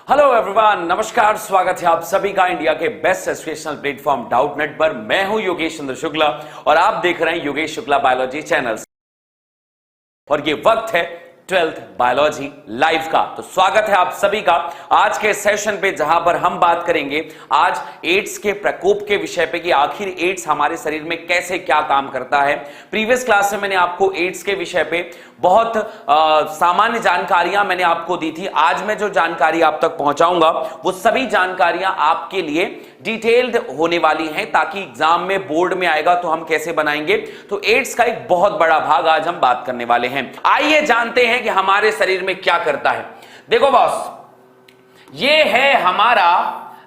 Hello everyone, नमस्कार। स्वागत है आप सभी का इंडिया के बेस्ट एजुकेशनल प्लेटफॉर्म डाउटनेट पर। मैं हूं योगेश चंद्र शुक्ला और आप देख रहे हैं योगेश शुक्ला बायोलॉजी चैनल। और ये वक्त है 12th बायोलॉजी लाइव का। तो स्वागत है आप सभी का आज के सेशन पे, जहां पर हम बात करेंगे आज एड्स के प्रकोप के विषय पे कि आखिर एड्स हमारे शरीर में कैसे क्या काम करता है। प्रीवियस क्लास में मैंने आपको एड्स के विषय पे बहुत सामान्य जानकारियां मैंने आपको दी थी। आज मैं जो जानकारी आप तक पहुंचाऊंगा वो सभी जानकारियां आपके लिए डिटेल्ड होने वाली हैं, ताकि एग्जाम में बोर्ड में आएगा तो हम कैसे बनाएंगे। तो एड्स का एक बहुत बड़ा भाग आज हम बात करने वाले हैं। आइए जानते हैं कि हमारे शरीर में क्या करता है। देखो बॉस, ये है हमारा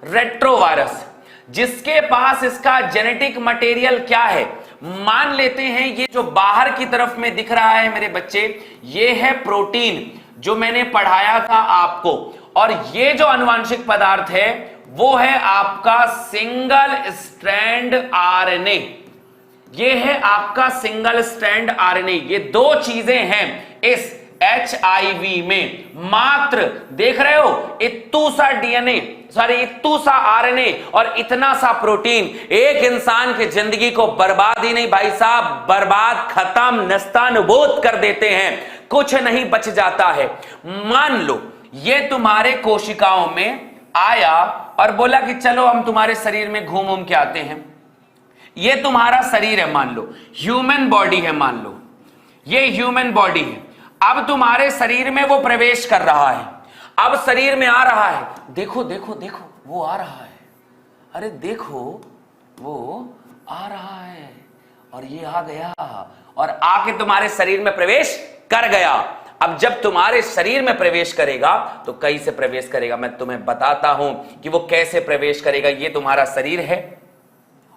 रेट्रोवायरस, जिसके पास इसका जेनेटिक मटेरियल क्या है। मान लेते हैं ये जो बाहर की तरफ में दिख रहा है मेरे बच्चे, ये है प्रोटीन जो मैंने पढ़ाया था आपको, और ये जो आनुवांशिक पदार्थ है वो है आपका सिंगल स्ट्रैंड आरएनए। ये है आपका सिंगल स्ट्रैंड आरएनए। ये दो चीजें हैं इस HIV में। मात्र देख रहे हो, इतू सा डीएनए, सॉरी इतू सा आरएनए और इतना सा प्रोटीन एक इंसान की जिंदगी को बर्बाद ही नहीं भाई साहब, बर्बाद, खत्म, नस्तानुबूत कर देते हैं। कुछ नहीं बच जाता है। मान लो ये तुम्हारे कोशिकाओं में आया और बोला कि चलो हम तुम्हारे शरीर में घूम घूम के आते हैं। ये तुम्हारा शरीर है, मान लो ह्यूमन बॉडी है, मान लो ये ह्यूमन बॉडी है। अब तुम्हारे शरीर में वो प्रवेश कर रहा है, अब शरीर में आ रहा है। देखो देखो देखो, वो आ रहा है, अरे देखो वो आ रहा है, और ये आ गया और आके तुम्हारे शरीर में प्रवेश कर गया। अब जब तुम्हारे शरीर में प्रवेश करेगा तो कैसे प्रवेश करेगा, मैं तुम्हें बताता हूं कि वो कैसे प्रवेश करेगा। ये तुम्हारा शरीर है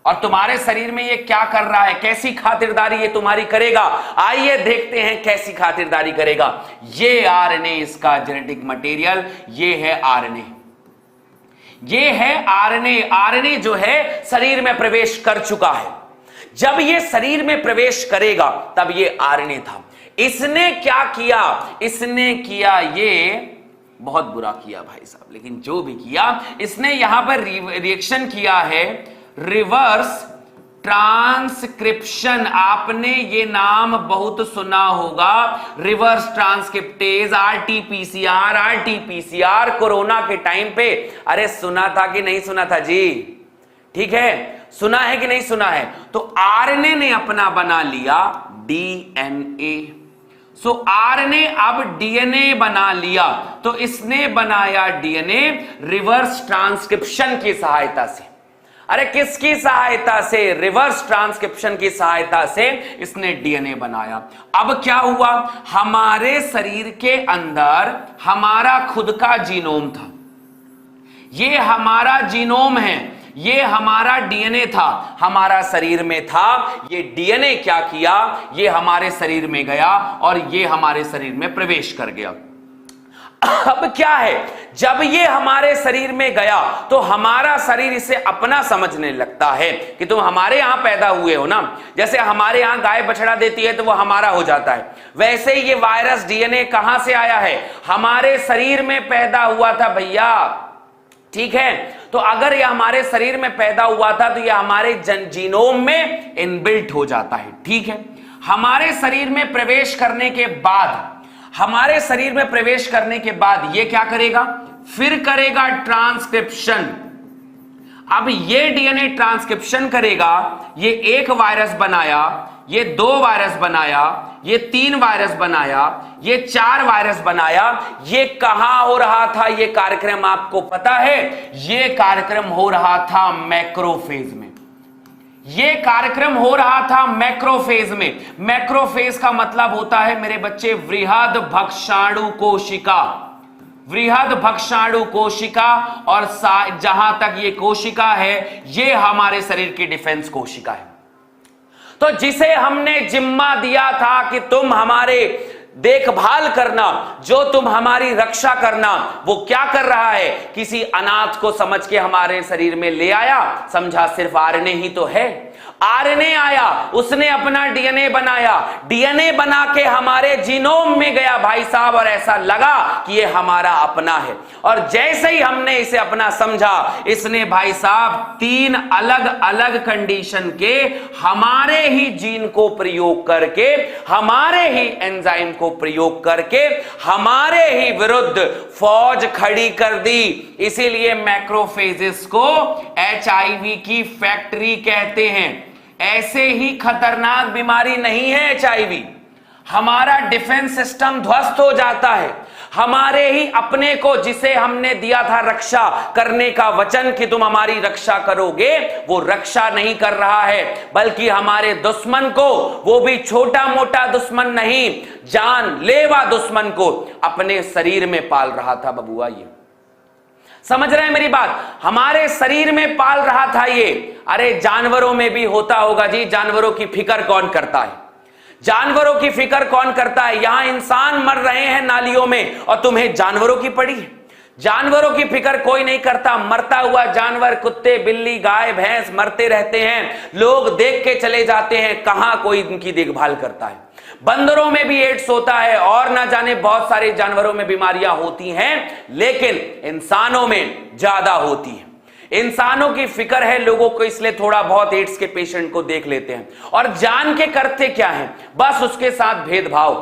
और तुम्हारे शरीर में ये क्या कर रहा है, कैसी खातिरदारी ये तुम्हारी करेगा। आइए देखते हैं कैसी खातिरदारी करेगा। ये आरएनए, इसका जेनेटिक मटेरियल, ये है आरएनए, ये है आरएनए। आरएनए जो है शरीर में प्रवेश कर चुका है। जब ये शरीर में प्रवेश करेगा तब ये आरएनए था। इसने क्या किया, इसने किया, ये बहुत बुरा किया भाई साहब, लेकिन जो भी किया इसने यहां पर रिएक्शन किया है, रिवर्स ट्रांसक्रिप्शन। आपने ये नाम बहुत सुना होगा, reverse transcriptase, RTPCR. RTPCR corona के टाइम पे, अरे सुना था कि नहीं सुना था जी? ठीक है, सुना है कि नहीं सुना है? तो आरएनए ने अपना बना लिया डीएनए। सो आरएनए अब डीएनए बना लिया, तो इसने बनाया डीएनए रिवर्स ट्रांसक्रिप्शन की सहायता से। अरे किसकी सहायता से? रिवर्स ट्रांसक्रिप्शन की सहायता से इसने डीएनए बनाया। अब क्या हुआ, हमारे शरीर के अंदर हमारा खुद का जीनोम था, ये हमारा जीनोम है, ये हमारा डीएनए था, हमारा शरीर में था। ये डीएनए क्या किया, ये हमारे शरीर में गया और ये हमारे शरीर में प्रवेश कर गया। अब क्या है, जब ये हमारे शरीर में गया तो हमारा शरीर इसे अपना समझने लगता है कि तुम हमारे यहां पैदा हुए हो ना। जैसे हमारे यहां गाय बछड़ा देती है तो वो हमारा हो जाता है, वैसे ही ये वायरस डीएनए कहां से आया है, हमारे शरीर में पैदा हुआ था भैया। ठीक है, तो अगर ये हमारे शरीर में पैदा हुआ था तो ये हमारे जीनोम में इनबिल्ट हो जाता है। ठीक है, हमारे शरीर में प्रवेश करने के बाद, हमारे शरीर में प्रवेश करने के बाद ये क्या करेगा, फिर करेगा ट्रांसक्रिप्शन। अब ये डीएनए ट्रांसक्रिप्शन करेगा। ये एक वायरस बनाया, ये दो वायरस बनाया, ये 3 वायरस बनाया, ये 4 वायरस बनाया। ये कहां हो रहा था ये कार्यक्रम, आपको पता है? ये कार्यक्रम हो रहा था मैक्रोफेज में। ये कार्यक्रम हो रहा था मैक्रोफेज में। मैक्रोफेज का मतलब होता है मेरे बच्चे वृहद भक्षाणु कोशिका। वृहद भक्षाणु कोशिका, और जहां तक ये कोशिका है ये हमारे शरीर की डिफेंस कोशिका है। तो जिसे हमने जिम्मा दिया था कि तुम हमारे देखभाल करना, जो तुम हमारी रक्षा करना, वो क्या कर रहा है, किसी अनाथ को समझ के हमारे शरीर में ले आया, समझा सिर्फ आरएनए ही तो है। आरएनए आया, उसने अपना डीएनए बनाया, डीएनए बना के हमारे जीनोम में गया भाई साहब, और ऐसा लगा कि ये हमारा अपना है। और जैसे ही हमने इसे अपना समझा, इसने भाई साहब 3 अलग अलग कंडीशन के हमारे ही जीन को प्रयोग करके, हमारे ही एंजाइम को प्रयोग करके हमारे ही विरुद्ध फौज खड़ी कर दी। इसीलिए मैक्रोफेजेस को एचआईवी की फैक्ट्री कहते हैं। ऐसे ही खतरनाक बीमारी नहीं है एचआईवी। हमारा डिफेंस सिस्टम ध्वस्त हो जाता है, हमारे ही अपने को, जिसे हमने दिया था रक्षा करने का वचन कि तुम हमारी रक्षा करोगे, वो रक्षा नहीं कर रहा है, बल्कि हमारे दुश्मन को, वो भी छोटा मोटा दुश्मन नहीं, जानलेवा दुश्मन को अपने शरीर में पाल रहा था। बबुआ, ये समझ रहे हैं मेरी बात? हमारे शरीर में पाल रहा था ये। अरे जानवरों में भी होता होगा जी, जानवरों की फिक्र कौन करता है? जानवरों की फिक्र कौन करता है? यहां इंसान मर रहे हैं नालियों में और तुम्हें जानवरों की पड़ी है। जानवरों की फिक्र कोई नहीं करता। मरता हुआ जानवर, कुत्ते, बिल्ली, गाय, भैंस मरते रहते हैं, लोग देख के चले जाते हैं, कहां कोई इनकी देखभाल करता है। बंदरों में भी एड्स होता है और ना जाने बहुत सारे जानवरों में बीमारियां होती हैं, लेकिन इंसानों में ज्यादा होती है। इंसानों की फिक्र है लोगों को, इसलिए थोड़ा बहुत एड्स के पेशेंट को देख लेते हैं और जान के करते क्या है, बस उसके साथ भेदभाव।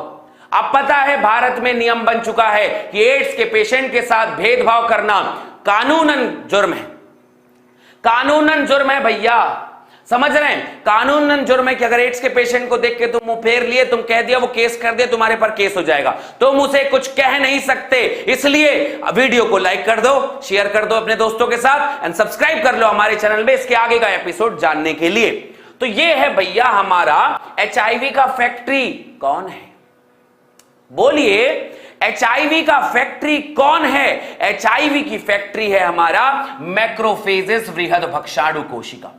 अब पता है भारत में नियम बन चुका है कि एड्स के पेशेंट के साथ भेदभाव करना कानूनन जुर्म है। कानूनन जुर्म है भैया, समझ रहे हैं? कानूनन जुर्म है कि अगर एड्स के पेशेंट को देख के तुम मुंह फेर लिए, तुम कह दिया वो केस कर दे, तुम्हारे पर केस हो जाएगा। तुम उसे कुछ कह नहीं सकते। इसलिए वीडियो को लाइक कर दो, शेयर कर दो अपने दोस्तों के साथ एंड सब्सक्राइब कर लो हमारे चैनल में इसके आगे का एपिसोड जानने के लिए। तो ये है भैया हमारा एचआईवी का फैक्ट्री कौन है? बोलिए, एचआईवी का फैक्ट्री कौन है? एचआईवी की फैक्ट्री है हमारा मैक्रोफेजेस, वृहद भक्षाणु कोशिका।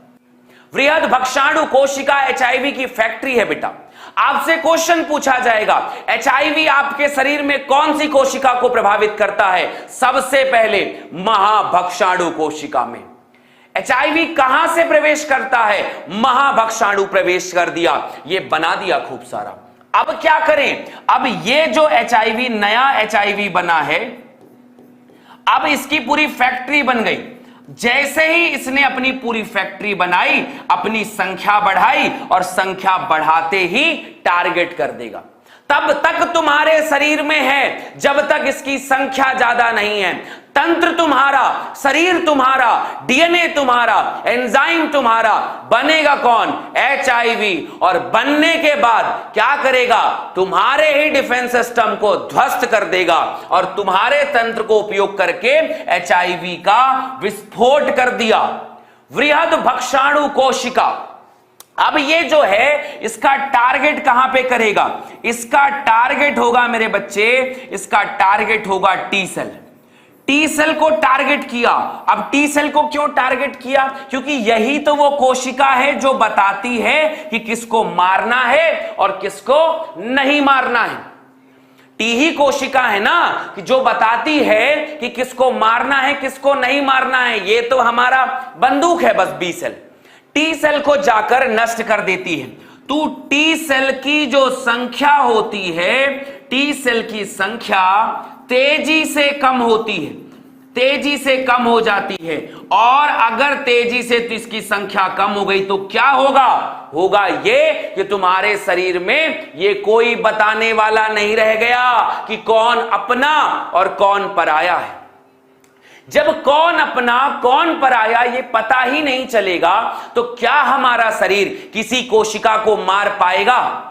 वृहद भक्षाणु कोशिका एचआईवी की फैक्ट्री है बेटा। आपसे क्वेश्चन पूछा जाएगा, एचआईवी आपके शरीर में कौन सी कोशिका को प्रभावित करता है? सबसे पहले महाभक्षाणु कोशिका में। एचआईवी कहां से प्रवेश करता है? महाभक्षाणु प्रवेश कर दिया, ये बना दिया खूब सारा। अब क्या करें? अब ये जो एचआईवी, नया एचआईवी बना है, अब इसकी पूरी फैक्ट्री बन गई। जैसे ही इसने अपनी पूरी फैक्ट्री बनाई, अपनी संख्या बढ़ाई और संख्या बढ़ाते ही टारगेट कर देगा। तब तक तुम्हारे शरीर में है जब तक इसकी संख्या ज्यादा नहीं है। तंत्र तुम्हारा, शरीर तुम्हारा, डीएनए तुम्हारा, एंजाइम तुम्हारा, बनेगा कौन? एचआईवी। और बनने के बाद क्या करेगा? तुम्हारे ही डिफेंस सिस्टम को ध्वस्त कर देगा और तुम्हारे तंत्र को उपयोग करके एचआईवी का विस्फोट कर दिया। वृहद भक्षाणु कोशिका। अब ये जो है, इसका टारगेट कहां पे करेगा? इसका टारगेट होगा मेरे बच्चे, इसका टारगेट होगा टी सेल। टी सेल को टारगेट किया। अब टी सेल को क्यों टारगेट किया? क्योंकि यही तो वो कोशिका है जो बताती है कि किसको मारना है और किसको नहीं मारना है। टी ही कोशिका है ना कि जो बताती है कि किसको मारना है, किसको नहीं मारना है। ये तो हमारा बंदूक है बस, बी सेल। टी सेल को जाकर नष्ट कर देती है। तो टी सेल की जो संख्या होती है, टी सेल की संख्या तेजी से कम होती है, तेजी से कम हो जाती है। और अगर तेजी से तो इसकी संख्या कम हो गई तो क्या होगा? होगा ये कि तुम्हारे शरीर में ये कोई बताने वाला नहीं रह गया कि कौन अपना और कौन पराया है। जब कौन अपना कौन पराया ये पता ही नहीं चलेगा तो क्या हमारा शरीर किसी कोशिका को मार पाएगा?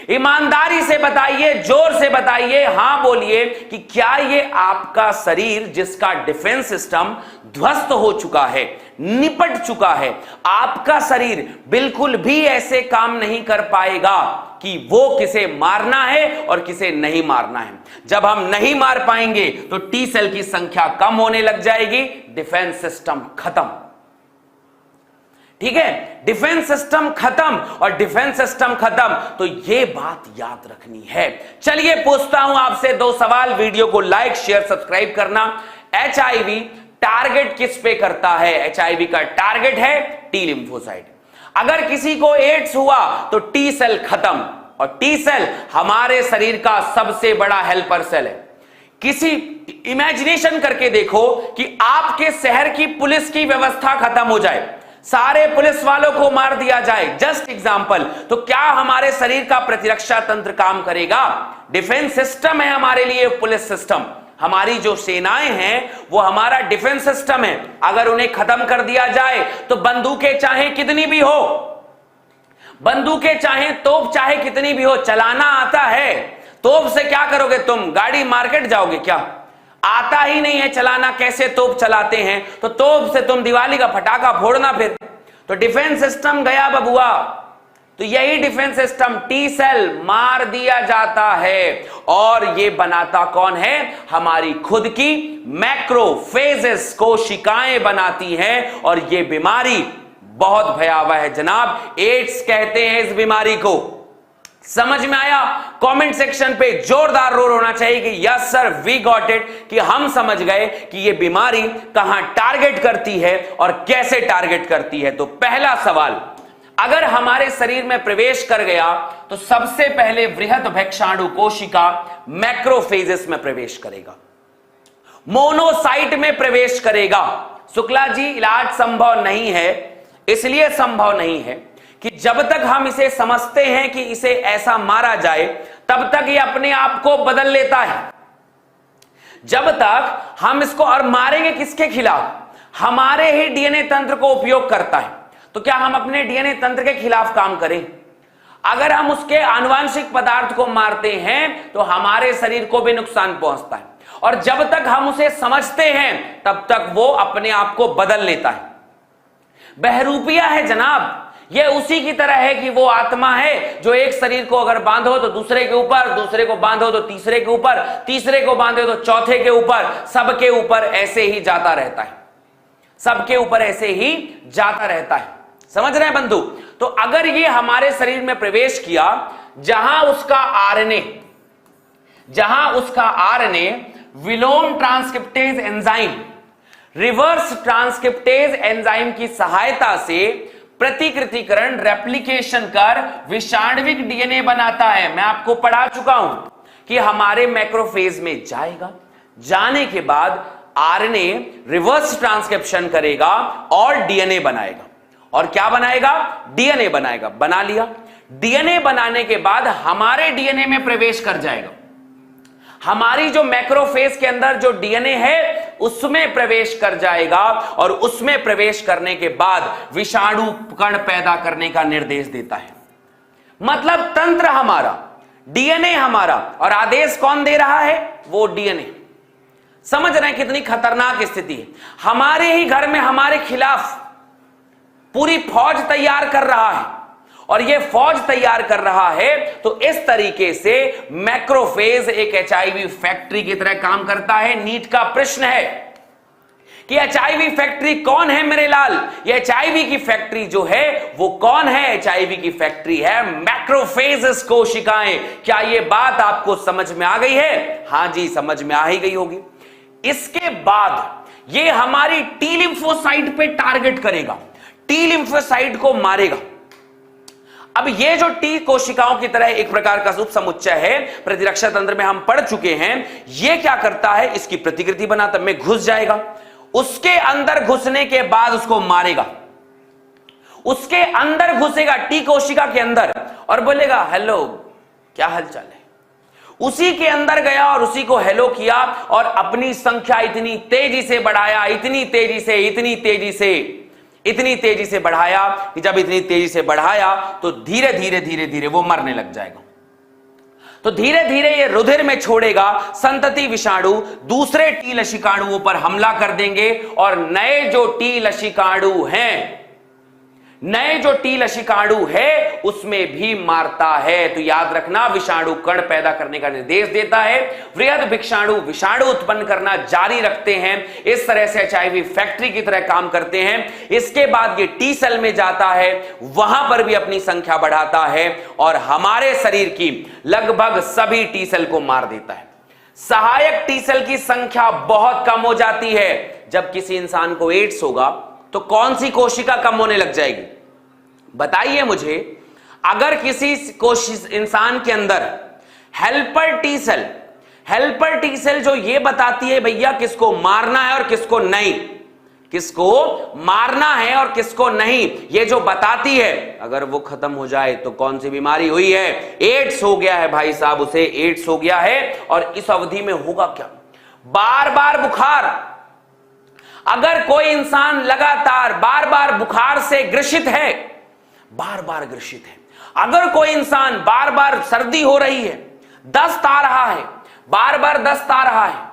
ईमानदारी से बताइए, जोर से बताइए, हां बोलिए कि क्या ये आपका शरीर जिसका डिफेंस सिस्टम ध्वस्त हो चुका है, निपट चुका है, आपका शरीर बिल्कुल भी ऐसे काम नहीं कर पाएगा कि वो किसे मारना है और किसे नहीं मारना है। जब हम नहीं मार पाएंगे तो टी सेल की संख्या कम होने लग जाएगी, डिफेंस सिस्टम खत्म। ठीक है, डिफेंस सिस्टम खत्म, और डिफेंस सिस्टम खत्म तो ये बात याद रखनी है। चलिए पूछता हूं आपसे 2 सवाल, वीडियो को लाइक, शेयर, सब्सक्राइब करना। एचआईवी टारगेट किस पे करता है? एचआईवी का टारगेट है टी लिम्फोसाइट। अगर किसी को एड्स हुआ तो टी सेल खत्म, और टी सेल हमारे शरीर का सबसे बड़ा हेल्पर सेल है। किसी इमेजिनेशन करके देखो कि आपके शहर की पुलिस की व्यवस्था खत्म हो जाए, सारे पुलिस वालों को मार दिया जाए, जस्ट एग्जांपल, तो क्या हमारे शरीर का प्रतिरक्षा तंत्र काम करेगा? डिफेंस सिस्टम है हमारे लिए पुलिस सिस्टम। हमारी जो सेनाएं हैं वो हमारा डिफेंस सिस्टम है। अगर उन्हें खत्म कर दिया जाए तो बंदूकें चाहे कितनी भी हो, बंदूकें चाहे तोप चाहे कितनी भी हो, चलाना आता है। तोप से क्या करोगे तुम? गाड़ी मार्केट जाओगे क्या? आता ही नहीं है चलाना, कैसे तोप चलाते हैं? तो तोप से तुम दिवाली का पटाखा फोड़ना फिर। तो डिफेंस सिस्टम गया बबुआ। तो यही डिफेंस सिस्टम टी सेल मार दिया जाता है, और ये बनाता कौन है? हमारी खुद की मैक्रोफेजेस कोशिकाएं बनाती हैं, और ये बीमारी बहुत भयावह है जनाब। एड्स कहते हैं इस बीमारी को। समझ में आया? कमेंट सेक्शन पे जोरदार रोर होना चाहिए कि yes sir we got it, कि हम समझ गए कि ये बीमारी कहां टारगेट करती है और कैसे टारगेट करती है। तो पहला सवाल, अगर हमारे शरीर में प्रवेश कर गया तो सबसे पहले वृहद भक्षाणु कोशिका मैक्रोफेजेस में प्रवेश करेगा, मोनोसाइट में प्रवेश करेगा। शुक्ला जी, इलाज संभव नहीं है। इसलिए संभव नहीं है कि जब तक हम इसे समझते हैं कि इसे ऐसा मारा जाए, तब तक ये अपने आप को बदल लेता है। जब तक हम इसको, और मारेंगे किसके खिलाफ? हमारे ही डीएनए तंत्र को उपयोग करता है। तो क्या हम अपने डीएनए तंत्र के खिलाफ काम करें? अगर हम उसके आनुवांशिक पदार्थ को मारते हैं तो हमारे शरीर को भी नुकसान पहुंचता है, और जब तक हम उसे समझते हैं तब तक वो अपने आप को बदल लेता है। बहरूपिया है जनाब। यह उसी की तरह है कि वो आत्मा है जो एक शरीर को अगर बांधो तो दूसरे के ऊपर, दूसरे को बांधो तो तीसरे के ऊपर, तीसरे को बांधो तो चौथे के ऊपर, सबके ऊपर ऐसे ही जाता रहता है, सबके ऊपर ऐसे ही जाता रहता है। समझ रहे हैं बंधु? तो अगर ये हमारे शरीर में प्रवेश किया, जहां उसका आरएनए विलोम transcriptase enzyme, reverse transcriptase enzyme की सहायता से प्रतिकृतिकरण, रेप्लिकेशन कर विषाणविक डीएनए बनाता है। मैं आपको पढ़ा चुका हूं कि हमारे मैक्रोफेज में जाएगा, जाने के बाद आरएनए रिवर्स ट्रांसक्रिप्शन करेगा और डीएनए बनाएगा। और क्या बनाएगा? डीएनए बनाएगा। बना लिया। डीएनए बनाने के बाद हमारे डीएनए में प्रवेश कर जाएगा। हमारी जो मैक्रोफेज के अंदर जो डीएनए है उसमें प्रवेश कर जाएगा, और उसमें प्रवेश करने के बाद विषाणु कण पैदा करने का निर्देश देता है। मतलब तंत्र हमारा, डीएनए हमारा, और आदेश कौन दे रहा है? वो डीएनए। समझ रहे हैं कितनी खतरनाक स्थिति है? हमारे ही घर में हमारे खिलाफ पूरी फौज तैयार कर रहा है, और ये फौज तैयार कर रहा है। तो इस तरीके से मैक्रोफेज एक एचआईवी फैक्ट्री की तरह काम करता है। नीट का प्रश्न है कि एचआईवी फैक्ट्री कौन है मेरे लाल? ये एचआईवी की फैक्ट्री जो है वो कौन है? एचआईवी की फैक्ट्री है मैक्रोफेजेस कोशिकाएं। क्या ये बात आपको समझ में आ गई है? हां जी, समझ में आ ही गई होगी। इसके बाद ये हमारी टी लिम्फोसाइट पे टारगेट करेगा, टी लिम्फोसाइट को मारेगा। अब ये जो टी कोशिकाओं की तरह एक प्रकार का उप समुच्चय है, प्रतिरक्षा तंत्र में हम पढ़ चुके हैं। ये क्या करता है? इसकी प्रतिकृति बनाता, में घुस जाएगा, उसके अंदर घुसने के बाद उसको मारेगा। उसके अंदर घुसेगा टी कोशिका के अंदर और बोलेगा हेलो, क्या हालचाल है। उसी के अंदर गया और उसी को हेलो किया, और अपनी संख्या इतनी तेजी से बढ़ाया, इतनी तेजी से बढ़ाया कि जब इतनी तेजी से बढ़ाया तो धीरे धीरे वो मरने लग जाएगा। तो धीरे धीरे ये रुधिर में छोड़ेगा, संतति विषाणु दूसरे टी लसिकाणुओं पर हमला कर देंगे, और नए जो टी लसिकाणु है उसमें भी मारता है। तो याद रखना, विषाणु कण पैदा करने का निर्देश देता है, वृहद भिक्षाणु विषाणु उत्पन्न करना जारी रखते हैं। इस तरह से एचआईवी फैक्ट्री की तरह काम करते हैं। इसके बाद ये टी सेल में जाता है, वहां पर भी अपनी संख्या बढ़ाता है, और हमारे शरीर की लगभग सभी टी सेल को मार देता है। सहायक टी सेल की संख्या बहुत कम हो जाती है। जब किसी इंसान को एड्स होगा तो कौन सी कोशिका कम होने लग जाएगी? बताइए मुझे, अगर किसी इंसान के अंदर हेल्पर टी सेल जो ये बताती है भैया किसको मारना है और किसको नहीं, किसको मारना है और किसको नहीं, ये जो बताती है, अगर वो खत्म हो जाए तो कौन सी बीमारी हुई है? एड्स हो गया है भाई साहब, उसे एड्स हो गया है। और इस अवधि में होगा क्या? बार बार बुखार। अगर कोई इंसान लगातार बार बार बुखार से ग्रसित है, बार बार ग्रसित है, अगर कोई इंसान बार बार सर्दी हो रही है, दस्त आ रहा है, बार बार दस्त आ रहा है,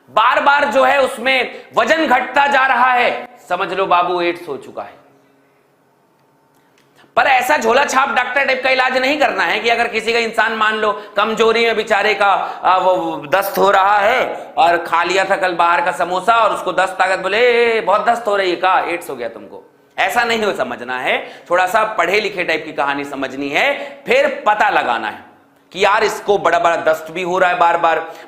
बार बार जो है उसमें वजन घटता जा रहा है, समझ लो बाबू एड्स हो चुका है। पर ऐसा झोला छाप डॉक्टर टाइप का इलाज नहीं करना है कि अगर किसी का इंसान मान लो कमजोरी में बेचारे का वो दस्त हो रहा है और खा लिया था कल बाहर का समोसा और उसको दस्त ताकत बोले बहुत दस्त हो रही है, का एड्स हो गया तुमको। ऐसा नहीं हो समझना है, थोड़ा सा पढ़े लिखे टाइप की कहानी समझनी है, फिर पता लगाना है कि यार इसको बड़ा बड़ा दस्त भी हो रहा है,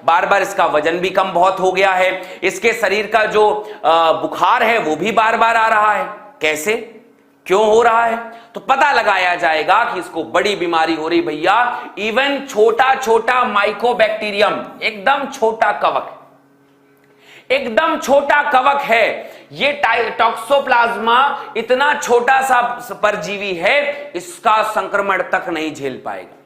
बार बार इसका वजन भी कम बहुत हो गया है, इसके शरीर का जो बुखार है वो भी बार बार आ रहा है, कैसे क्यों हो रहा है? तो पता लगाया जाएगा कि इसको बड़ी बीमारी हो रही भैया। इवन छोटा छोटा माइकोबैक्टीरियम, एकदम छोटा कवक, एकदम छोटा कवक है ये, टॉक्सोप्लाज्मा इतना छोटा सा परजीवी है, इसका संक्रमण तक नहीं झेल पाएगा।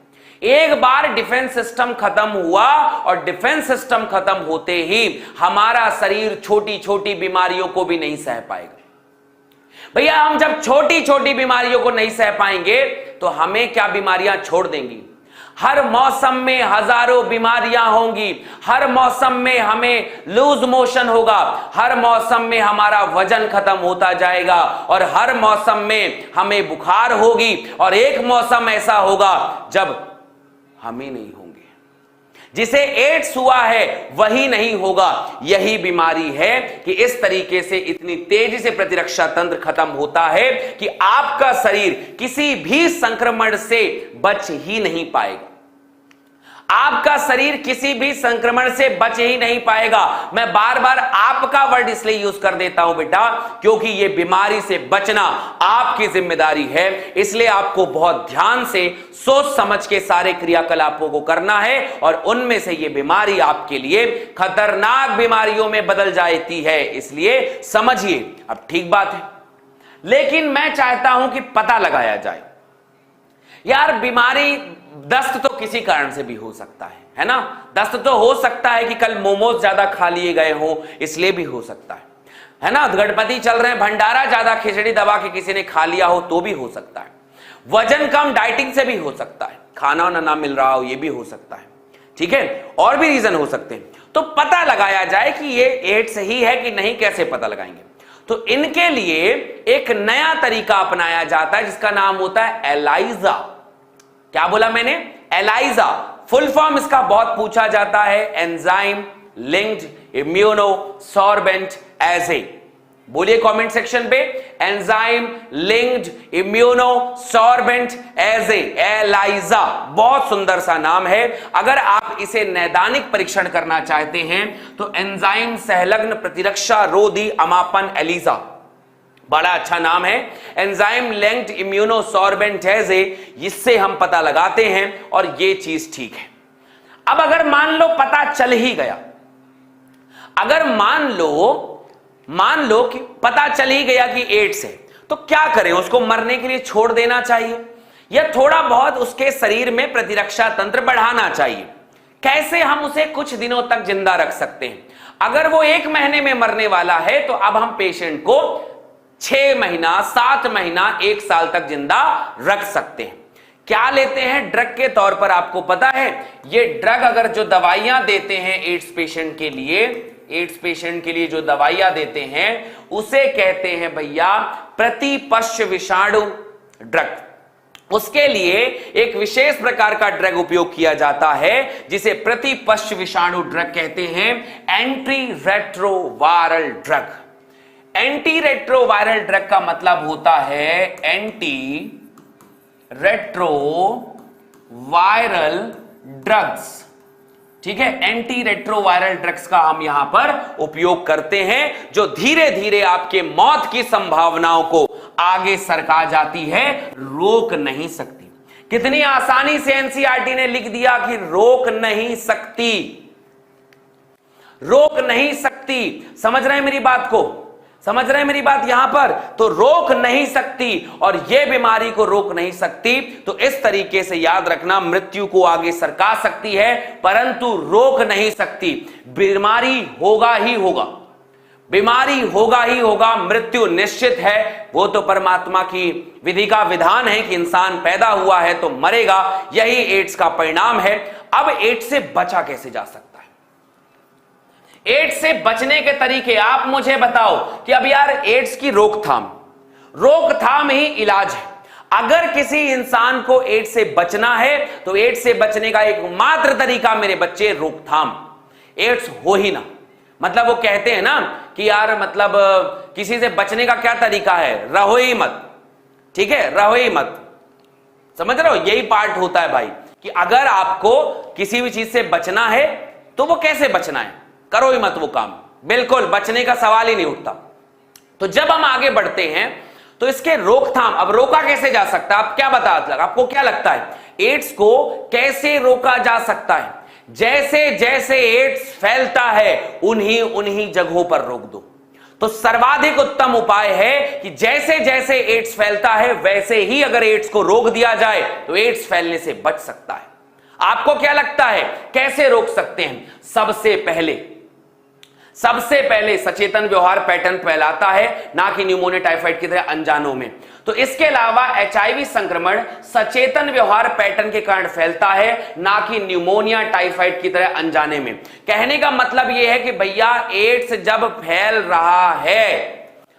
एक बार डिफेंस सिस्टम खत्म हुआ और डिफेंस सिस्टम खत्म होते ही हमारा शरीर छोटी छोटी बीमारियों को भी नहीं सह पाएगा। भैया हम जब छोटी छोटी बीमारियों को नहीं सह पाएंगे तो हमें क्या बीमारियां छोड़ देंगी? हर मौसम में हजारों बीमारियां होंगी, हर मौसम में हमें लूज मोशन होगा, हर मौसम में हमारा वजन खत्म होता जाएगा और हर मौसम में हमें बुखार होगी और एक मौसम ऐसा होगा जब हम ही नहीं होंगे। जिसे एड्स हुआ है वही नहीं होगा। यही बीमारी है कि इस तरीके से इतनी तेजी से प्रतिरक्षा तंत्र खत्म होता है कि आपका शरीर किसी भी संक्रमण से बच ही नहीं पाएगा। आपका शरीर किसी भी संक्रमण से बच ही नहीं पाएगा। मैं बार बार आपका वर्ड इसलिए यूज कर देता हूं बेटा, क्योंकि यह बीमारी से बचना आपकी जिम्मेदारी है। इसलिए आपको बहुत ध्यान से सोच समझ के सारे क्रियाकलापों को करना है और उनमें से यह बीमारी आपके लिए खतरनाक बीमारियों में बदल जाती है। इसलिए समझिए। अब ठीक बात है, लेकिन मैं चाहता हूं कि पता लगाया जाए। यार बीमारी, दस्त तो किसी कारण से भी हो सकता है ना? दस्त तो हो सकता है कि कल मोमोज ज्यादा खा लिए गए हो, इसलिए भी हो सकता है ना? गणपति चल रहे हैं, भंडारा ज्यादा खिचड़ी दबा के किसी ने खा लिया हो तो भी हो सकता है। वजन कम डाइटिंग से भी हो सकता है, खाना ना मिल रहा हो ये भी हो सकता है। ठीक है, और भी रीजन हो सकते हैं। तो पता लगाया जाए कि ये एड्स ही है कि नहीं, कैसे पता लगाएंगे? तो इनके लिए एक नया तरीका अपनाया जाता है जिसका नाम होता है एलाइजा। क्या बोला मैंने? एलाइजा। फुल फॉर्म इसका बहुत पूछा जाता है, एंजाइम लिंक्ड इम्यूनोसॉर्बेंट एजे। बोलिए कमेंट सेक्शन पे, एंजाइम लिंक्ड इम्यूनोसॉर्बेंट एजे, एलाइजा। बहुत सुंदर सा नाम है। अगर आप इसे नैदानिक परीक्षण करना चाहते हैं तो एंजाइम संलग्न प्रतिरक्षा रोधी अमापन एलिजा, बड़ा अच्छा नाम है। एंजाइम लिंक्ड इम्यूनोसॉर्बेंट एजे, इससे हम पता लगाते हैं और ये चीज ठीक है। अब अगर मान लो पता चल ही गया, अगर मान लो कि पता चल ही गया कि एड्स है, तो क्या करें? उसको मरने के लिए छोड़ देना चाहिए या थोड़ा बहुत उसके शरीर में प्रतिरक्षा तंत्र बढ़ाना चाहिए? कैसे हम उसे कुछ दिनों तक जिंदा रख सकते हैं? अगर वो 1 महीने में मरने वाला है तो अब हम पेशेंट को 6 महीना, 7 महीना, 1 साल तक जिंदा रख सकते हैं। क्या लेते हैं ड्रग के तौर पर? आपको पता है ये ड्रग, अगर जो दवाइयां देते हैं एड्स पेशेंट के लिए, एड्स पेशेंट के लिए जो दवाइयां देते हैं उसे कहते हैं भैया प्रतिपक्ष विषाणु ड्रग। उसके लिए एक विशेष प्रकार का ड्रग उपयोग किया जाता है जिसे प्रतिपक्ष विषाणु ड्रग कहते हैं, anti retroviral drug. Anti retroviral drug का मतलब होता है एंटी रेट्रोवायरल ड्रग्स। ठीक है, एंटी रेट्रोवायरल ड्रग्स का हम यहां पर उपयोग करते हैं जो धीरे धीरे आपके मौत की संभावनाओं को आगे सरका जाती है, रोक नहीं सकती। कितनी आसानी से एनसीईआरटी ने लिख दिया कि रोक नहीं सकती, रोक नहीं सकती। समझ रहे हैं मेरी बात को? समझ रहे हैं मेरी बात यहां पर? तो रोक नहीं सकती और यह बीमारी को रोक नहीं सकती। तो इस तरीके से याद रखना, मृत्यु को आगे सरका सकती है परंतु रोक नहीं सकती। बीमारी होगा ही होगा, बीमारी होगा ही होगा, मृत्यु निश्चित है। वो तो परमात्मा की विधि का विधान है कि इंसान पैदा हुआ है तो मरेगा, यही एड्स का परिणाम है। अब एड्स से बचा कैसे जा सकता है? एड्स से बचने के तरीके आप मुझे बताओ कि अब यार एड्स की रोकथाम, रोकथाम ही इलाज है। अगर किसी इंसान को एड्स से बचना है तो एड्स से बचने का एकमात्र तरीका मेरे बच्चे रोकथाम। एड्स हो ही ना, मतलब वो कहते हैं ना कि यार मतलब किसी से बचने का क्या तरीका है, रहो ही मत, ठीक है, रहो ही मत। समझ रहे हो? यही पार्ट होता है भाई कि अगर आपको किसी भी चीज से बचना है तो वो कैसे बचना है, करो ही मत वो काम, बिल्कुल बचने का सवाल ही नहीं उठता। तो जब हम आगे बढ़ते हैं तो इसके रोकथाम, अब रोका कैसे जा सकता है? आप क्या आपको क्या लगता है एड्स को कैसे रोका जा सकता है? जैसे जैसे एड्स फैलता है उन्हीं जगहों पर रोक दो। तो सर्वाधिक उत्तम उपाय है कि जैसे जैसे एड्स फैलता है वैसे ही अगर एड्स को रोक दिया जाए तो एड्स फैलने से बच सकता है। आपको क्या लगता है कैसे रोक सकते हैं? सबसे पहले सचेतन व्यवहार पैटर्न फैलाता है, ना कि न्यूमोनिया टाइफाइड की तरह अनजानों में। तो इसके अलावा एचआईवी संक्रमण सचेतन व्यवहार पैटर्न के कारण फैलता है, ना कि न्यूमोनिया टाइफाइड की तरह अनजाने में। कहने का मतलब यह है कि भैया एड्स जब फैल रहा है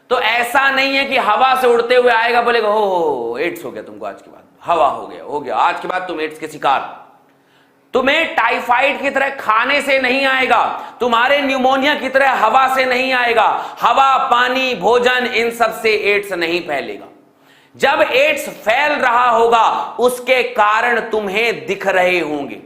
तो ऐसा नहीं है कि हवा से उड़ते हुए आएगा, बोलेगा हो एड्स हो गया तुमको, आज के बाद हवा हो गया, आज के बाद तुम एड्स के शिकार। तुम्हें टाइफाइड की तरह खाने से नहीं आएगा, तुम्हारे न्यूमोनिया की तरह हवा से नहीं आएगा। हवा, पानी, भोजन, इन सब से एड्स नहीं फैलेगा। जब एड्स फैल रहा होगा उसके कारण तुम्हें दिख रहे होंगे,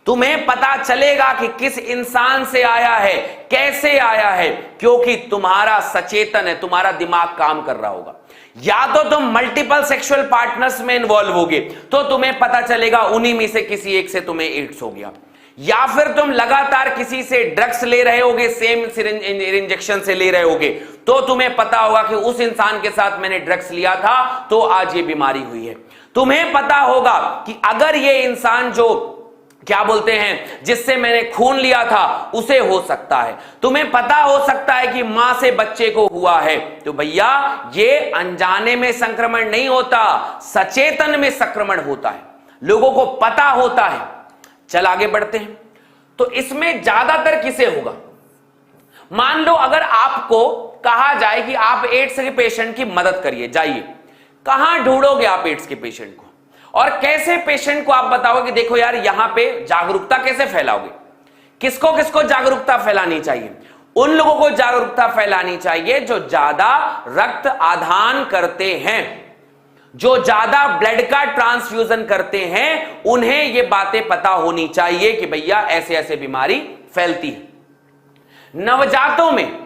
तुम्हें पता चलेगा कि किस इंसान से आया है, कैसे आया है, क्योंकि तुम्हारा सचेतन है, तुम्हारा दिमाग काम कर रहा होगा। या तो तुम मल्टीपल सेक्सुअल पार्टनर्स में इन्वॉल्व होगे तो तुम्हें पता चलेगा उन्हीं में से किसी एक से तुम्हें एड्स हो गया, या फिर तुम लगातार किसी से ड्रग्स ले रहे होगे, सेम इंजेक्शन से ले रहे होगे तो तुम्हें पता होगा कि उस इंसान के साथ मैंने ड्रग्स लिया था तो आज ये बीमारी हुई है। तुम्हें पता होगा कि अगर ये इंसान जो क्या बोलते हैं जिससे मैंने खून लिया था उसे हो सकता है। तुम्हें पता हो सकता है कि मां से बच्चे को हुआ है। तो भैया ये अनजाने में संक्रमण नहीं होता, सचेतन में संक्रमण होता है, लोगों को पता होता है। चल आगे बढ़ते हैं। तो इसमें ज्यादातर किसे होगा? मान लो अगर आपको कहा जाए कि आप एड्स के पेशेंट की मदद करिए, जाइए, कहां ढूंढोगे आप एड्स के पेशेंट को? और कैसे पेशेंट को आप बताओगे कि देखो यार यहां पे जागरूकता कैसे फैलाओगे? किसको किसको जागरूकता फैलानी चाहिए? उन लोगों को जागरूकता फैलानी चाहिए जो ज्यादा रक्त आदान करते हैं, जो ज्यादा ब्लड का ट्रांसफ्यूजन करते हैं, उन्हें ये बातें पता होनी चाहिए कि भैया ऐसे ऐसे बीमारी फैलती है। नवजातों में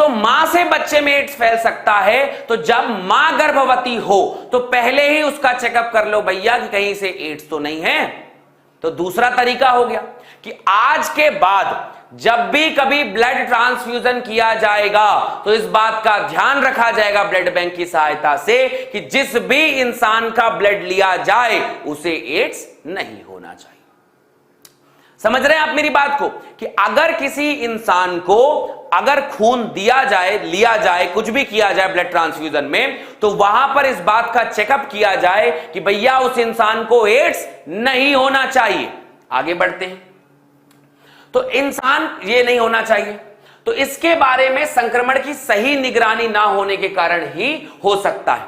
मां से बच्चे में एड्स फैल सकता है, तो जब मां गर्भवती हो तो पहले ही उसका चेकअप कर लो भैया कि कहीं से एड्स तो नहीं है। तो दूसरा तरीका हो गया कि आज के बाद जब भी कभी ब्लड ट्रांसफ्यूजन किया जाएगा तो इस बात का ध्यान रखा जाएगा ब्लड बैंक की सहायता से कि जिस भी इंसान का ब्लड लिया जाए उसे एड्स नहीं होना चाहिए। समझ रहे हैं आप मेरी बात को कि अगर किसी इंसान को अगर खून दिया जाए, लिया जाए, कुछ भी किया जाए ब्लड ट्रांसफ्यूजन में, तो वहां पर इस बात का चेकअप किया जाए कि भैया उस इंसान को एड्स नहीं होना चाहिए। आगे बढ़ते हैं। तो इंसान ये नहीं होना चाहिए, तो इसके बारे में संक्रमण की सही निगरानी ना होने के कारण ही हो सकता है।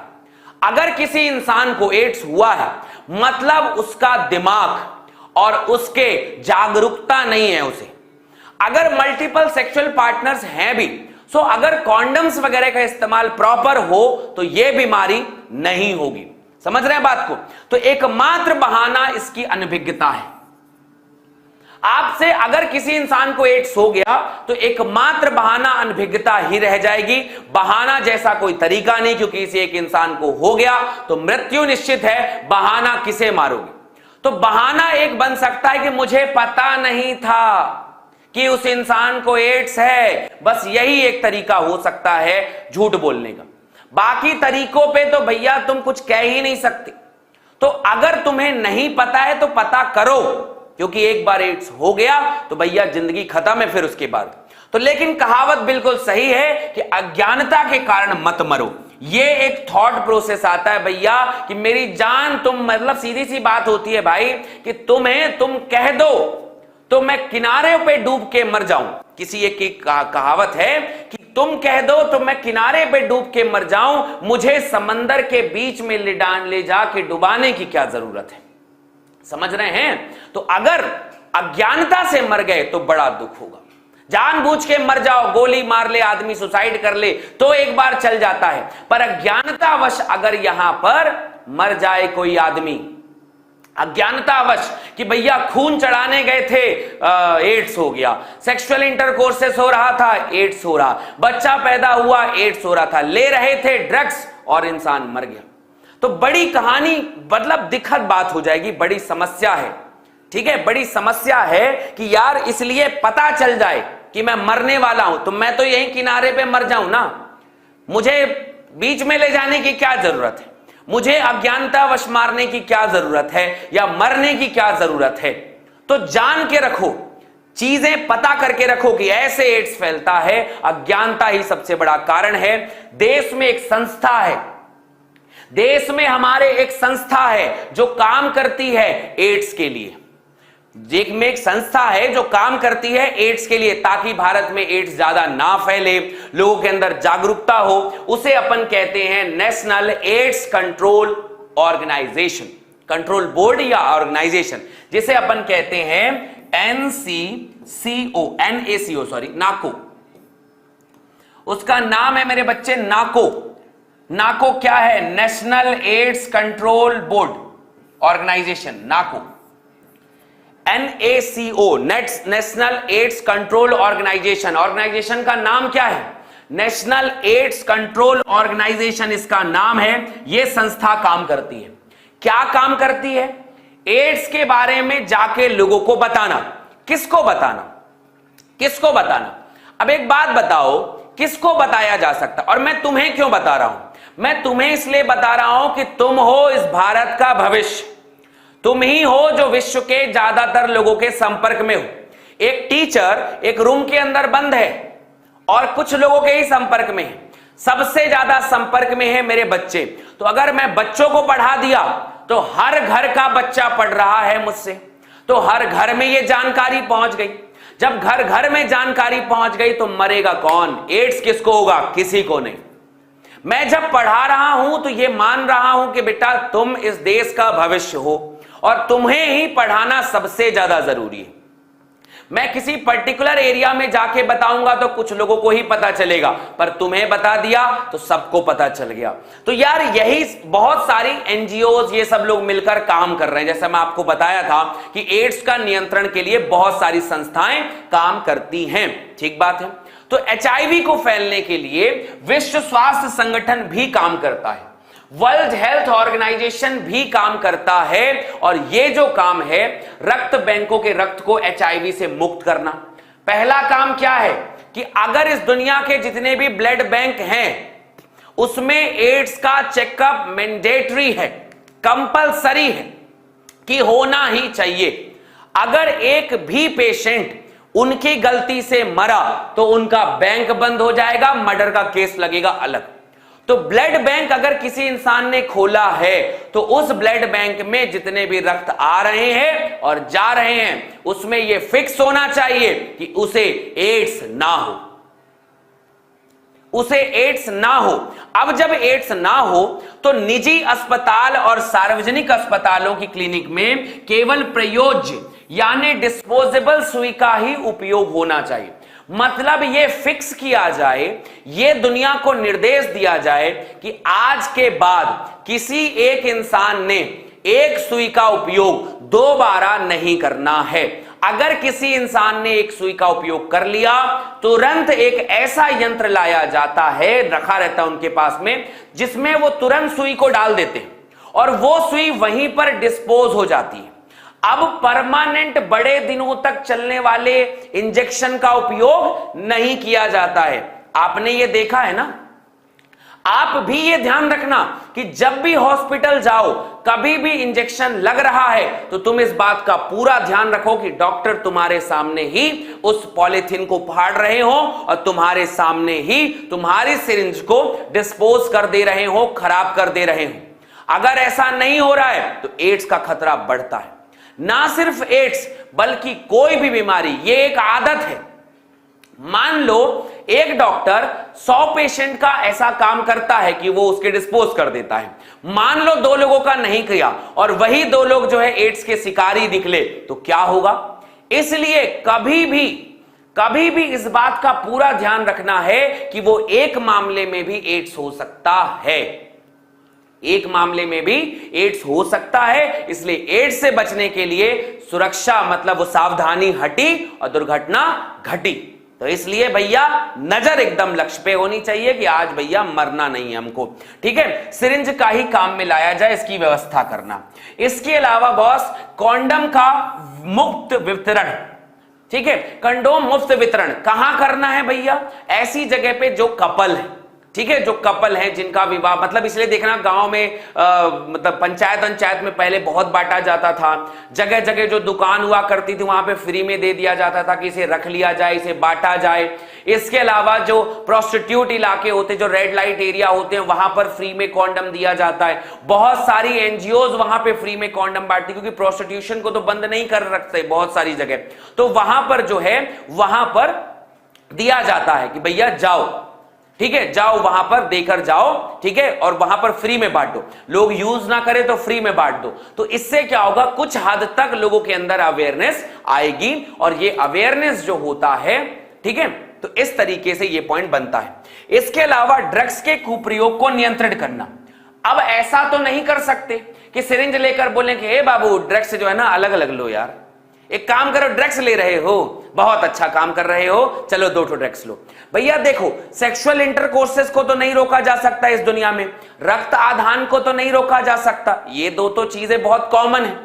अगर किसी इंसान को एड्स हुआ है मतलब उसका दिमाग और उसके जागरूकता नहीं है उसे। अगर मल्टीपल सेक्सुअल पार्टनर्स हैं भी, सो अगर कॉन्डम्स वगैरह का इस्तेमाल प्रॉपर हो तो यह बीमारी नहीं होगी। समझ रहे हैं बात को? तो एकमात्र बहाना इसकी अनभिज्ञता है। आपसे अगर किसी इंसान को एड्स हो गया तो एकमात्र बहाना अनभिज्ञता ही रह जाएगी। बहाना जैसा कोई तरीका नहीं, क्योंकि किसी एक इंसान को हो गया तो मृत्यु निश्चित है। बहाना किसे मारोगे? तो बहाना एक बन सकता है कि मुझे पता नहीं था कि उस इंसान को एड्स है, बस यही एक तरीका हो सकता है झूठ बोलने का। बाकी तरीकों पे तो भैया तुम कुछ कह ही नहीं सकते। तो अगर तुम्हें नहीं पता है तो पता करो, क्योंकि एक बार एड्स हो गया तो भैया जिंदगी खत्म है फिर उसके बाद। तो लेकिन कहावत बिल्कुल सही है कि अज्ञानता के कारण मत मरो। ये एक थॉट प्रोसेस आता है भैया कि मेरी जान तुम, मतलब सीधी सी बात होती है भाई कि तुम कह दो तो मैं किनारे पे डूब के मर जाऊं। किसी एक की कहावत है कि तुम कह दो तो मैं किनारे पे डूब के मर जाऊं, मुझे समंदर के बीच में ले जाके डुबाने की क्या जरूरत है। समझ रहे हैं? तो अगर अज्ञानता से मर गए तो बड़ा दुख होगा। जानबूझ के मर जाओ, गोली मार ले आदमी, सुसाइड कर ले तो एक बार चल जाता है, पर अज्ञानतावश अगर यहां पर मर जाए कोई आदमी, अज्ञानतावश कि भैया खून चढ़ाने गए थे, एड्स हो गया, सेक्सुअल इंटरकोर्सेस हो रहा था, एड्स हो रहा, बच्चा पैदा हुआ, एड्स हो रहा था, ले रहे थे ड्रग्स और इंसान मर गया, तो बड़ी कहानी, मतलब दिक्कत बात हो जाएगी, बड़ी समस्या है। ठीक है, बड़ी समस्या है कि यार इसलिए पता चल जाए कि मैं मरने वाला हूं तो मैं तो यहीं किनारे पे मर जाऊं ना, मुझे बीच में ले जाने की क्या जरूरत है, मुझे अज्ञानतावश मारने की क्या जरूरत है या मरने की क्या जरूरत है। तो जान के रखो, चीजें पता करके रखो कि ऐसे एड्स फैलता है, अज्ञानता ही सबसे बड़ा कारण है। देश में एक संस्था है, देश में हमारे एक संस्था है जो काम करती है एड्स के लिए। एक संस्था है जो काम करती है एड्स के लिए, ताकि भारत में एड्स ज्यादा ना फैले, लोगों के अंदर जागरूकता हो। उसे अपन कहते हैं National AIDS control Organisation, Control Board या ऑर्गेनाइजेशन, जिसे अपन कहते हैं नाको। उसका नाम है मेरे बच्चे नाको। नाको क्या है? National AIDS control board organisation, NACO, NACO, national AIDS control organisation. Organisation का नाम क्या है? नेशनल एड्स कंट्रोल ऑर्गेनाइजेशन इसका नाम है। यह संस्था काम करती है। क्या काम करती है? एड्स के बारे में जाके लोगों को बताना। किसको बताना? किसको बताना? अब एक बात बताओ, किसको बताया जा सकता? और मैं तुम्हें क्यों बता रहा हूं? मैं तुम्हें इसलिए बता रहा हूं कि तुम हो इस भारत का भविष्य, तुम ही हो जो विश्व के ज्यादातर लोगों के संपर्क में हो। एक टीचर एक रूम के अंदर बंद है और कुछ लोगों के ही संपर्क में है, सबसे ज्यादा संपर्क में है मेरे बच्चे। तो अगर मैं बच्चों को पढ़ा दिया तो हर घर का बच्चा पढ़ रहा है मुझसे, तो हर घर में ये जानकारी पहुंच गई। जब घर घर में जानकारी पहुंच गई तो मरेगा कौन? एड्स किसको होगा? किसी को नहीं। मैं जब पढ़ा रहा हूं तो ये मान रहा हूं कि बेटा तुम इस देश का भविष्य हो और तुम्हें ही पढ़ाना सबसे ज्यादा जरूरी है। मैं किसी पर्टिकुलर एरिया में जाके बताऊंगा तो कुछ लोगों को ही पता चलेगा, पर तुम्हें बता दिया तो सबको पता चल गया। तो यार यही बहुत सारी एनजीओज, ये सब लोग मिलकर काम कर रहे हैं। जैसे मैं आपको बताया था कि एड्स का नियंत्रण के लिए बहुत सारी संस्थाएं काम करती हैं। ठीक बात है। तो एचआईवी को फैलने के लिए विश्व स्वास्थ्य संगठन भी काम करता है, वर्ल्ड हेल्थ ऑर्गेनाइजेशन भी काम करता है। और ये जो काम है, रक्त बैंकों के रक्त को एचआईवी से मुक्त करना। पहला काम क्या है कि अगर इस दुनिया के जितने भी ब्लड बैंक हैं उसमें एड्स का चेकअप मैंडेटरी है, कंपलसरी है कि होना ही चाहिए। अगर एक भी पेशेंट उनकी गलती से मरा तो उनका बैंक बंद हो जाएगा, मर्डर का केस लगेगा अलग। तो ब्लड बैंक अगर किसी इंसान ने खोला है तो उस ब्लड बैंक में जितने भी रक्त आ रहे हैं और जा रहे हैं उसमें यह फिक्स होना चाहिए कि उसे एड्स ना हो, उसे एड्स ना हो। अब जब एड्स ना हो तो निजी अस्पताल और सार्वजनिक अस्पतालों की क्लिनिक में केवल प्रयोज्य यानी डिस्पोजेबल सुई का ही उपयोग होना चाहिए। मतलब ये फिक्स किया जाए, ये दुनिया को निर्देश दिया जाए कि आज के बाद किसी एक इंसान ने एक सुई का उपयोग दोबारा नहीं करना है। अगर किसी इंसान ने एक सुई का उपयोग कर लिया, तुरंत एक ऐसा यंत्र लाया जाता है, रखा रहता है उनके पास में, जिसमें वो तुरंत सुई को डाल देते हैं और वो सुई वहीं पर डिस्पोज हो जाती है। अब परमानेंट बड़े दिनों तक चलने वाले इंजेक्शन का उपयोग नहीं किया जाता है। आपने ये देखा है ना, आप भी ये ध्यान रखना कि जब भी हॉस्पिटल जाओ, कभी भी इंजेक्शन लग रहा है तो तुम इस बात का पूरा ध्यान रखो कि डॉक्टर तुम्हारे सामने ही उस पॉलीथीन को फाड़ रहे हो और तुम्हारे सामने ही तुम्हारी सिरिंज को डिस्पोज कर दे रहे हो, खराब कर दे रहे हो। अगर ऐसा नहीं हो रहा है तो एड्स का खतरा बढ़ता है। ना सिर्फ एड्स बल्कि कोई भी बीमारी, ये एक आदत है। मान लो एक डॉक्टर 100 पेशेंट का ऐसा काम करता है कि वो उसके डिस्पोज कर देता है। मान लो 2 लोगों का नहीं किया और वही 2 लोग जो है एड्स के शिकारी निकले, तो क्या होगा? इसलिए कभी भी इस बात का पूरा ध्यान रखना है कि वो एक मामले में भी एड्स हो सकता है, एक मामले में भी एड्स हो सकता है। इसलिए एड्स से बचने के लिए सुरक्षा मतलब वो सावधानी हटी और दुर्घटना घटी। तो इसलिए भैया नजर एकदम लक्ष्य पे होनी चाहिए कि आज भैया मरना नहीं है हमको, ठीक है। सिरिंज का ही काम में लाया जाए, इसकी व्यवस्था करना। इसके अलावा बॉस, कॉन्डम का मुफ्त वितरण, ठीक है। कंडोम मुफ्त वितरण कहां करना है भैया? ऐसी जगह पे जो कपल है, ठीक है, जो कपल है जिनका विवाह, मतलब इसलिए देखना गांव में मतलब पंचायत में पहले बहुत बांटा जाता था। जगह जगह जो दुकान हुआ करती थी वहां पे फ्री में दे दिया जाता था कि इसे रख लिया जाए, इसे बांटा जाए। इसके अलावा जो प्रोस्टिट्यूट इलाके होते, जो रेड लाइट एरिया होते हैं, वहां पर फ्री में कॉन्डम दिया जाता है। बहुत सारी एनजीओज वहां पे फ्री में कॉन्डम बांटती, क्योंकि प्रोस्टिट्यूशन को तो बंद नहीं कर रखते बहुत सारी जगह, तो वहां पर जो है वहां पर दिया जाता है कि भैया जाओ, ठीक है, जाओ वहां पर देकर जाओ, ठीक है, और वहां पर फ्री में बांट दो। लोग यूज ना करें तो फ्री में बांट दो। तो इससे क्या होगा, कुछ हद तक लोगों के अंदर अवेयरनेस आएगी और ये अवेयरनेस जो होता है, ठीक है, तो इस तरीके से ये पॉइंट बनता है। इसके अलावा ड्रग्स के कुप्रयोग को नियंत्रित करना। अब ऐसा तो नहीं कर सकते कि सिरिंज लेकर बोले कि हे बाबू ड्रग्स जो है ना अलग अलग लो यार, एक काम करो, ड्रग्स ले रहे हो, बहुत अच्छा काम कर रहे हो, चलो 2 ड्रग्स लो। भैया देखो, सेक्सुअल इंटरकोर्सेस को तो नहीं रोका जा सकता इस दुनिया में, रक्त आदान को तो नहीं रोका जा सकता, ये 2 तो चीजें बहुत कॉमन है,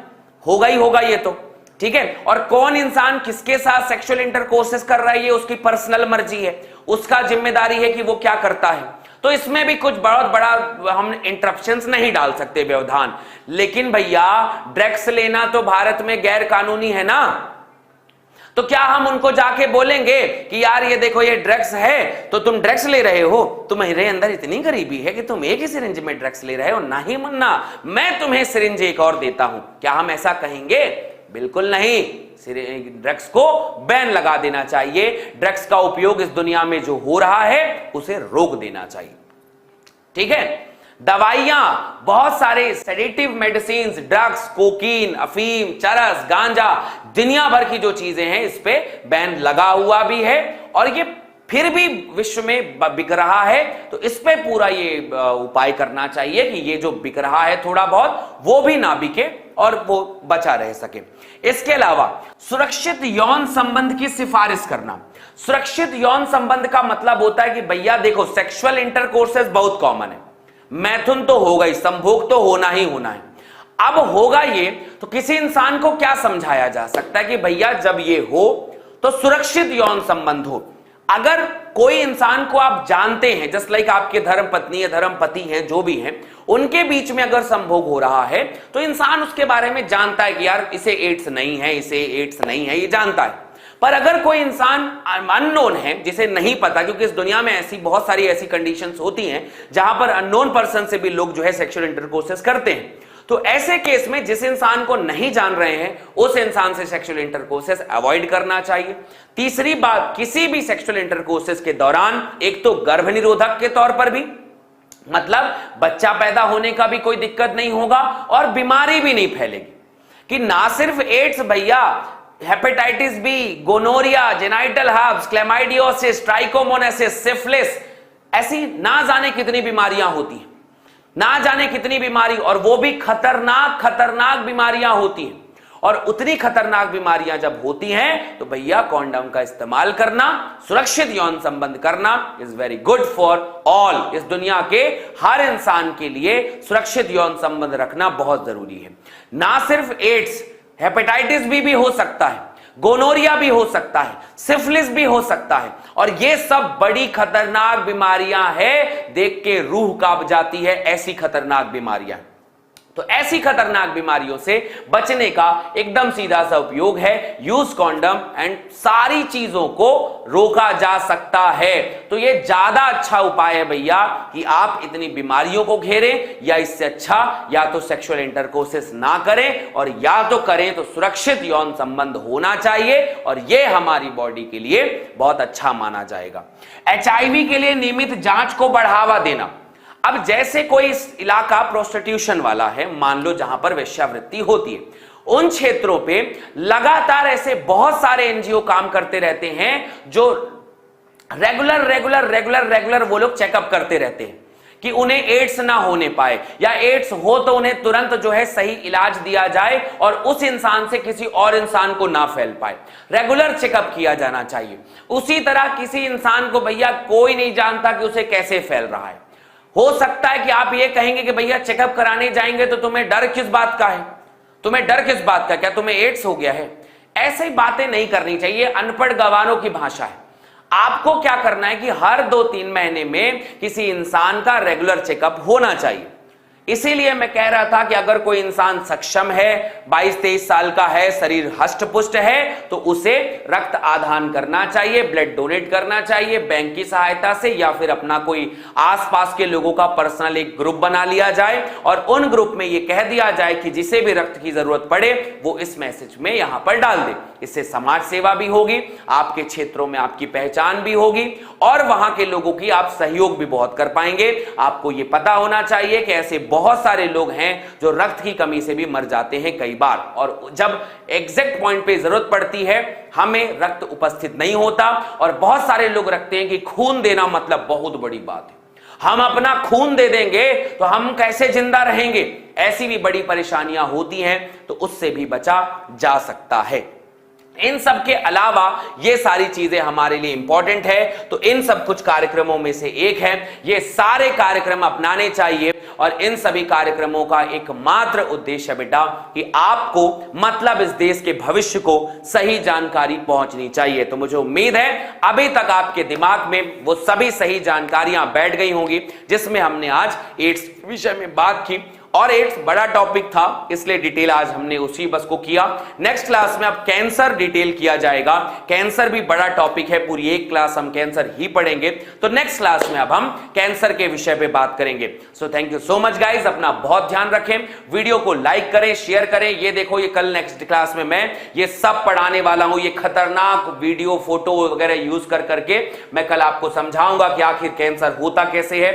होगा ही होगा ये तो, ठीक है। और कौन इंसान किसके साथ सेक्सुअल इंटरकोर्सेस कर रहा है ये उसकी पर्सनल मर्जी है, उसका जिम्मेदारी है कि वो क्या करता है। तो इसमें भी कुछ बहुत बड़ा हम इंटरप्शंस नहीं डाल सकते, व्यवधान। लेकिन भैया ड्रग्स लेना तो भारत में गैर कानूनी है ना, तो क्या हम उनको जाके बोलेंगे कि यार ये देखो ये ड्रग्स है तो तुम ड्रग्स ले रहे हो, तुम्हारे अंदर इतनी गरीबी है कि तुम एक ही सिरिंज में ड्रग्स ले रहे हो, नहीं मुन्ना मैं तुम्हें सिरिंज एक और देता हूं, क्या हम ऐसा कहेंगे? बिल्कुल नहीं। ड्रग्स को बैन लगा देना चाहिए। ड्रग्स का उपयोग इस दुनिया में जो हो रहा है उसे रोक देना चाहिए, ठीक है। दवाइयां, बहुत सारे सेडेटिव मेडिसिन, ड्रग्स, कोकीन, अफीम, चरस, गांजा, दुनिया भर की जो चीजें हैं इस पे बैन लगा हुआ भी है और ये फिर भी विश्व में बिक रहा है। तो इस पे पूरा ये उपाय करना चाहिए कि ये जो बिक रहा है थोड़ा बहुत वो भी ना बिके और वो बचा रह सके। इसके अलावा सुरक्षित यौन संबंध की सिफारिश करना। सुरक्षित यौन संबंध का मतलब होता है कि भैया देखो सेक्सुअल इंटरकोर्सेस बहुत कॉमन है, मैथुन तो होगा ही, संभोग तो होना ही होना है। अब होगा ये तो किसी इंसान को क्या समझाया जा सकता है कि भैया जब ये हो तो सुरक्षित यौन संबंध हो। अगर कोई इंसान को आप जानते हैं, जस्ट लाइक आपके धर्म पत्नी या धर्म पति हैं, जो भी हैं, उनके बीच में अगर संभोग हो रहा है तो इंसान उसके बारे में जानता है कि यार इसे एड्स नहीं है, इसे एड्स नहीं है, ये जानता है। पर अगर कोई इंसान अननोन है, जिसे नहीं पता, क्योंकि इस दुनिया में ऐसी बहुत सारी ऐसी कंडीशंस होती हैं जहां पर अननोन पर्सन से भी लोग जो है सेक्सुअल इंटरकोर्सेस करते हैं, तो ऐसे केस में जिस इंसान को नहीं जान रहे हैं उस इंसान से सेक्सुअल इंटरकोर्सेस अवॉइड करना चाहिए। तीसरी बात, किसी भी सेक्सुअल इंटरकोर्सेस के दौरान एक तो गर्भ निरोधक के तौर पर भी, मतलब बच्चा पैदा होने का भी कोई दिक्कत नहीं होगा और बीमारी भी नहीं फैलेगी। कि ना सिर्फ एड्स भैया, hepatitis B, gonorrhoea, genital herpes, chlamydiosis, trichomoniasis, syphilis, ऐसी ना जाने कितनी बीमारियां होती हैं, ना जाने कितनी बीमारी, और वो भी खतरनाक खतरनाक बीमारियां होती हैं। और उतनी खतरनाक बीमारियां जब होती हैं तो भैया कॉन्डम का इस्तेमाल करना, सुरक्षित यौन संबंध करना is very good for all. इस दुनिया के हर इंसान के लिए सुरक्षित यौन संबंध रखना बहुत जरूरी है। ना सिर्फ एड्स, हेपेटाइटिस बी भी हो सकता है, गोनोरिया भी हो सकता है, सिफिलिस भी हो सकता है, और ये सब बड़ी खतरनाक बीमारियां हैं। देख के रूह कांप जाती है, ऐसी खतरनाक बीमारियां। तो ऐसी खतरनाक बीमारियों से बचने का एकदम सीधा सा उपयोग है यूज कॉन्डम, एंड सारी चीजों को रोका जा सकता है। तो ये ज्यादा अच्छा उपाय है भैया कि आप इतनी बीमारियों को घेरें, या इससे अच्छा या तो सेक्सुअल इंटरकोर्सेस ना करें, और या तो करें तो सुरक्षित यौन संबंध होना चाहिए, और ये हमारी बॉडी के लिए बहुत अच्छा माना जाएगा। HIV के लिए नियमित जांच को बढ़ावा देना। अब जैसे कोई इस इलाका प्रोस्टिट्यूशन वाला है, मान लो जहां पर वेश्यावृत्ति होती है, उन क्षेत्रों पे लगातार ऐसे बहुत सारे एनजीओ काम करते रहते हैं जो रेगुलर वो लोग चेकअप करते रहते हैं कि उन्हें एड्स ना होने पाए, या एड्स हो तो उन्हें तुरंत जो है सही इलाज दिया जाए और उस इंसान से किसी और इंसान को ना फैल पाए। रेगुलर चेकअप किया जाना चाहिए। उसी तरह किसी इंसान को भैया कोई नहीं जानता कि उसे कैसे फैल रहा है। हो सकता है कि आप ये कहेंगे कि भैया चेकअप कराने जाएंगे तो तुम्हें डर किस बात का है, तुम्हें डर किस बात का, क्या तुम्हें एड्स हो गया है? ऐसी बातें नहीं करनी चाहिए, अनपढ़ गवारों की भाषा है। आपको क्या करना है कि हर 2-3 महीने में किसी इंसान का रेगुलर चेकअप होना चाहिए। इसीलिए मैं कह रहा था कि अगर कोई इंसान सक्षम है, 22-23 साल का है, शरीर हष्ट पुष्ट है, तो उसे रक्त आदान करना चाहिए, ब्लड डोनेट करना चाहिए बैंक की सहायता से, या फिर अपना कोई आसपास के लोगों का पर्सनल एक ग्रुप बना लिया जाए, और उन ग्रुप में यह कह दिया जाए कि जिसे भी रक्त की जरूरत पड़े वो इस मैसेज में यहां पर डाल दे। इससे समाज सेवा भी होगी, आपके क्षेत्रों में आपकी पहचान भी होगी, और वहां के लोगों की आप सहयोग भी बहुत कर पाएंगे। आपको यह पता होना चाहिए कि ऐसे बहुत सारे लोग हैं जो रक्त की कमी से भी मर जाते हैं कई बार, और जब एग्जैक्ट पॉइंट पे जरूरत पड़ती है हमें रक्त उपस्थित नहीं होता। और बहुत सारे लोग रखते हैं कि खून देना मतलब बहुत बड़ी बात है, हम अपना खून दे देंगे तो हम कैसे जिंदा रहेंगे। ऐसी भी बड़ी परेशानियां होती हैं, तो उससे भी बचा जा सकता है। इन सब के अलावा ये सारी चीजें हमारे लिए इंपॉर्टेंट है, तो इन सब कुछ कार्यक्रमों में से एक है। ये सारे कार्यक्रम अपनाने चाहिए, और इन सभी कार्यक्रमों का एकमात्र उद्देश्य बेटा कि आपको मतलब इस देश के भविष्य को सही जानकारी पहुंचनी चाहिए। तो मुझे उम्मीद है अभी तक आपके दिमाग में वो सभी सही जानकारियां बैठ गई होंगी, जिसमें हमने आज एड्स विषय में बात की। और एड्स बड़ा टॉपिक था, इसलिए डिटेल आज हमने उसी बस को किया। नेक्स्ट क्लास में अब कैंसर डिटेल किया जाएगा। कैंसर भी बड़ा टॉपिक है, पूरी एक क्लास हम कैंसर ही पढ़ेंगे। तो नेक्स्ट क्लास में अब हम कैंसर के विषय पे बात करेंगे। So thank you so much guys, अपना बहुत ध्यान रखें, वीडियो को लाइक करें, शेयर करें। ये देखो, ये कल नेक्स्ट क्लास में मैं ये सब पढ़ाने वाला हूं, ये खतरनाक वीडियो फोटो वगैरह यूज कर करके मैं कल आपको समझाऊंगा कि आखिर कैंसर होता कैसे है।